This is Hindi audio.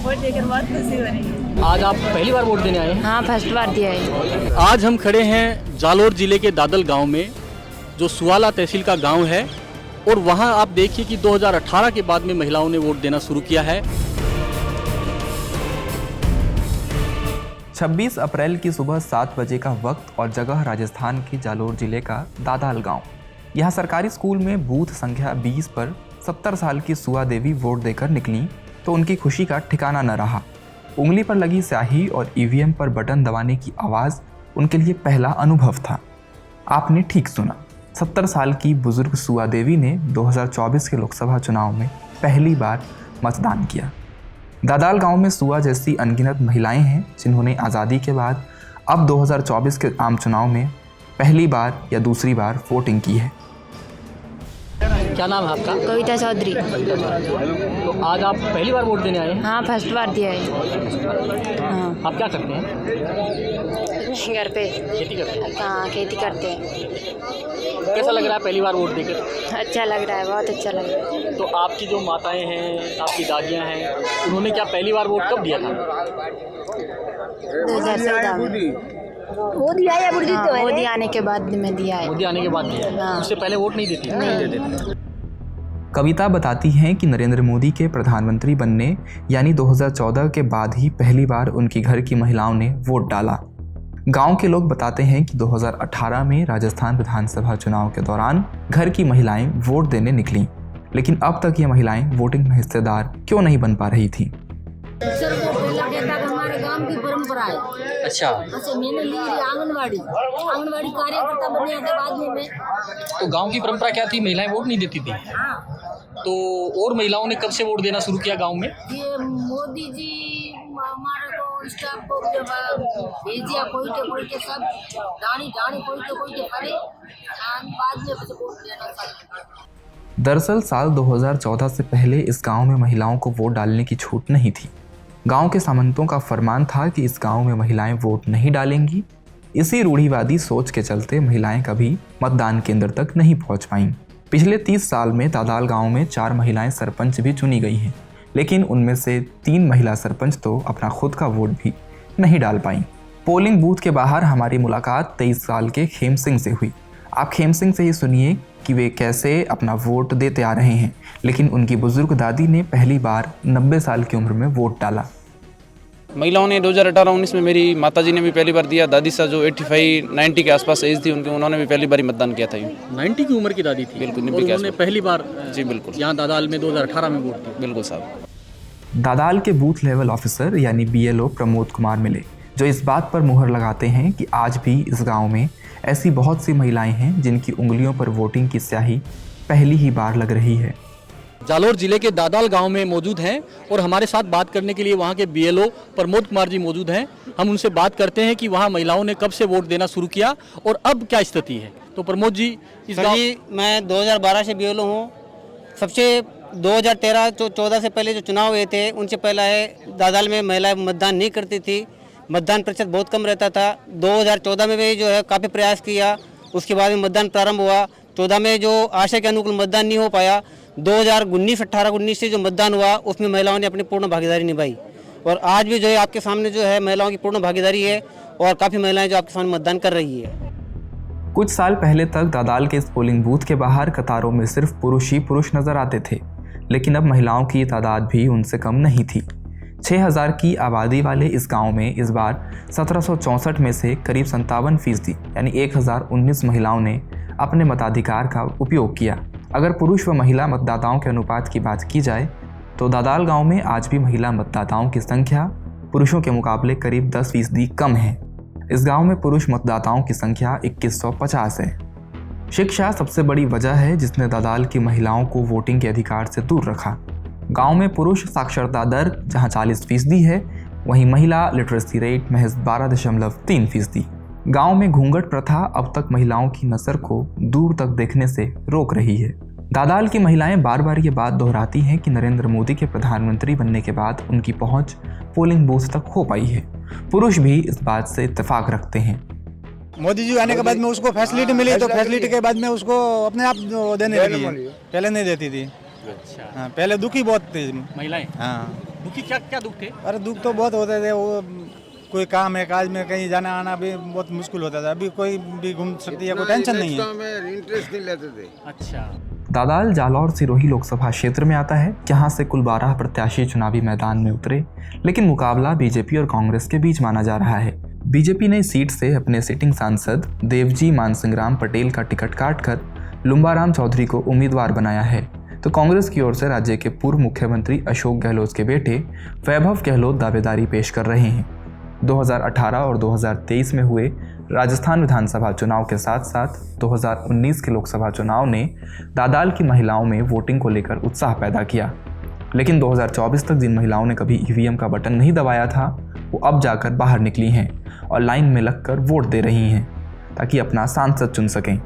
वोट देकर बहुत खुशी हो रही है। आज आप पहली बार वोट देने आए हैं? हाँ, फर्स्ट बार दिया है। आज हम खड़े हैं जालोर जिले के दादल गांव में, जो सुवाला तहसील का गांव है, और वहां आप देखिए कि 2018 के बाद में महिलाओं ने वोट देना शुरू किया है। 26 अप्रैल की सुबह 7 बजे का वक्त और जगह राजस्थान के जालोर जिले का दादाल गांव। यहाँ सरकारी स्कूल में बूथ संख्या 20 पर 70 साल की सुआ देवी वोट देकर निकली तो उनकी खुशी का ठिकाना न रहा। उंगली पर लगी स्याही और ईवीएम पर बटन दबाने की आवाज़ उनके लिए पहला अनुभव था। आपने ठीक सुना, 70 साल की बुजुर्ग सुआ देवी ने 2024 के लोकसभा चुनाव में पहली बार मतदान किया। दादाल गांव में सुआ जैसी अनगिनत महिलाएं हैं जिन्होंने आज़ादी के बाद अब 2024 के आम चुनाव में पहली बार या दूसरी बार वोटिंग की है। क्या नाम है आपका? कविता चौधरी। तो आज आप पहली बार वोट देने आए हैं? हाँ, फर्स्ट बार दिया है। हाँ, आप क्या करते हैं? घर पे खेती करते हैं। हाँ, खेती करते हैं। कैसा लग रहा है पहली बार वोट देकर? अच्छा लग रहा है, बहुत अच्छा लग रहा है। तो आपकी जो माताएं हैं, आपकी दादियां हैं, उन्होंने क्या पहली बार वोट कब दिया था? 2014 में मोदी आया हाँ, मोदी आने के बाद में दिया है। मोदी आने के बाद दिया है। हाँ। उससे पहले वोट नहीं देती? नहीं देते। कविता बताती हैं कि नरेंद्र मोदी के प्रधानमंत्री बनने यानी 2014 के बाद ही पहली बार उनकी घर की महिलाओं ने वोट डाला। गांव के लोग बताते हैं कि 2018 में राजस्थान विधानसभा चुनाव के दौरान घर की महिलाएं वोट देने निकलीं, लेकिन अब तक ये महिलाएं वोटिंग में हिस्सेदार क्यों नहीं बन पा रही थीं। हमारे गांव की परंपरा है। अच्छा, मैंने ली आंगनवाड़ी कार्यकर्ता बनने के बाद में मैं तो गांव की परंपरा क्या थी? महिलाएं वोट नहीं देती थी। तो और महिलाओं ने कब से वोट देना शुरू किया गांव में? ये मोदी जी हमारे को स्टाफ को भेजिया कोई के सब दानी कोई के करे बाद में वोट देना था। दरअसल साल 2014 से पहले इस गांव में महिलाओं को वोट डालने की छूट नहीं थी। गांव के सामंतों का फरमान था कि इस गांव में महिलाएं वोट नहीं डालेंगी। इसी रूढ़िवादी सोच के चलते महिलाएं कभी मतदान केंद्र तक नहीं पहुंच पाईं। पिछले 30 साल में दादाल गांव में 4 महिलाएं सरपंच भी चुनी गई हैं, लेकिन उनमें से 3 महिला सरपंच तो अपना खुद का वोट भी नहीं डाल पाईं। पोलिंग बूथ के बाहर हमारी मुलाकात 23 साल के खेम सिंह से हुई। आप खेम सिंह से ही सुनिए कि वे कैसे अपना वोट देते आ रहे हैं, लेकिन उनकी बुजुर्ग दादी ने पहली बार 90 साल की उम्र में वोट डाला। महिलाओं ने 2018-19 में, मेरी माताजी ने भी पहली बार दिया। दादी सा जो 85-90 के आसपास एज थी उनकी, उन्होंने भी पहली बार मतदान किया था। 90 की उम्र की दादी थी? बिल्कुल, 90 और के उन्होंने आसपास पहली बार जी बिल्कुल यहाँ दादाल में 2018 में वोट दिया। बिल्कुल साहब। दादाल के बूथ लेवल ऑफिसर यानी BLO प्रमोद कुमार मिले, जो इस बात पर मुहर लगाते हैं कि आज भी इस गांव में ऐसी बहुत सी महिलाएं हैं जिनकी उंगलियों पर वोटिंग की स्याही पहली ही बार लग रही है। जालोर जिले के दादाल गांव में मौजूद हैं और हमारे साथ बात करने के लिए वहां के BLO प्रमोद कुमार जी मौजूद हैं। हम उनसे बात करते हैं कि वहां महिलाओं ने कब से वोट देना शुरू किया और अब क्या स्थिति है। तो प्रमोद जी, इस गांव मैं 2012 से BLO हूँ। सबसे 2013-14 से पहले जो चुनाव हुए थे उनसे पहला है दादाल में महिलाएं मतदान नहीं करती थी, मतदान प्रतिशत बहुत कम रहता था। 2014 में भी जो है काफ़ी प्रयास किया, उसके बाद में मतदान प्रारंभ हुआ। 14 में जो आशा के अनुकूल मतदान नहीं हो पाया, 2018-19 से जो मतदान हुआ उसमें महिलाओं ने अपनी पूर्ण भागीदारी निभाई और आज भी जो है आपके सामने जो है महिलाओं की पूर्ण भागीदारी है और काफ़ी महिलाएं जो आपके सामने मतदान कर रही है। कुछ साल पहले तक दादाल के इस पोलिंग बूथ के बाहर कतारों में सिर्फ पुरुष ही पुरुष नजर आते थे, लेकिन अब महिलाओं की तादाद भी उनसे कम नहीं थी। 6000 की आबादी वाले इस गांव में इस बार 1764 में से करीब 57% यानी 1019 महिलाओं ने अपने मताधिकार का उपयोग किया। अगर पुरुष व महिला मतदाताओं के अनुपात की बात की जाए तो दादाल गांव में आज भी महिला मतदाताओं की संख्या पुरुषों के मुकाबले करीब 10% कम है। इस गांव में पुरुष मतदाताओं की संख्या 2150 है। शिक्षा सबसे बड़ी वजह है जिसने दादाल की महिलाओं को वोटिंग के अधिकार से दूर रखा। गांव में पुरुष साक्षरता दर जहां 40% है, वहीं महिला लिटरेसी रेट महज 12.3%। गांव में घूंघट प्रथा अब तक महिलाओं की नज़र को दूर तक देखने से रोक रही है। दादाल की महिलाएं बार बार ये बात दोहराती हैं कि नरेंद्र मोदी के प्रधानमंत्री बनने के बाद उनकी पहुंच पोलिंग बूथ तक हो पाई है। पुरुष भी इस बात से इत्तेफाक रखते हैं। मोदी जी आने के बाद में उसको फैसिलिटी मिली तो फैसिलिटी के बाद में उसको अपने आप देने लगी है, पहले नहीं देती थी। अच्छा, हाँ, पहले दुखी बहुत थी महिलाएं। हाँ, दुखी क्या दुख थे? अरे दुख तो बहुत होते थे, वो कोई काम है काज में कहीं जाना आना भी बहुत मुश्किल होता था। अभी कोई भी घूम सकती है, कोई टेंशन नहीं है। इंटरेस्ट नहीं लेते थे। अच्छा। दादाल जालौर सिरोही लोकसभा क्षेत्र में आता है। यहाँ से कुल 12 प्रत्याशी चुनावी मैदान में उतरे, लेकिन मुकाबला बीजेपी और कांग्रेस के बीच माना जा रहा है। बीजेपी ने इस सीट से अपने सिटिंग सांसद देवजी मानसिंह पटेल का टिकट काटकर लुम्बाराम चौधरी को उम्मीदवार बनाया है, तो कांग्रेस की ओर से राज्य के पूर्व मुख्यमंत्री अशोक गहलोत के बेटे वैभव गहलोत दावेदारी पेश कर रहे हैं। 2018 और 2023 में हुए राजस्थान विधानसभा चुनाव के साथ साथ 2019 के लोकसभा चुनाव ने दादाल की महिलाओं में वोटिंग को लेकर उत्साह पैदा किया, लेकिन 2024 तक जिन महिलाओं ने कभी ईवीएम का बटन नहीं दबाया था, वो अब जाकर बाहर निकली हैं और लाइन में लगकर वोट दे रही हैं ताकि अपना सांसद चुन सकें।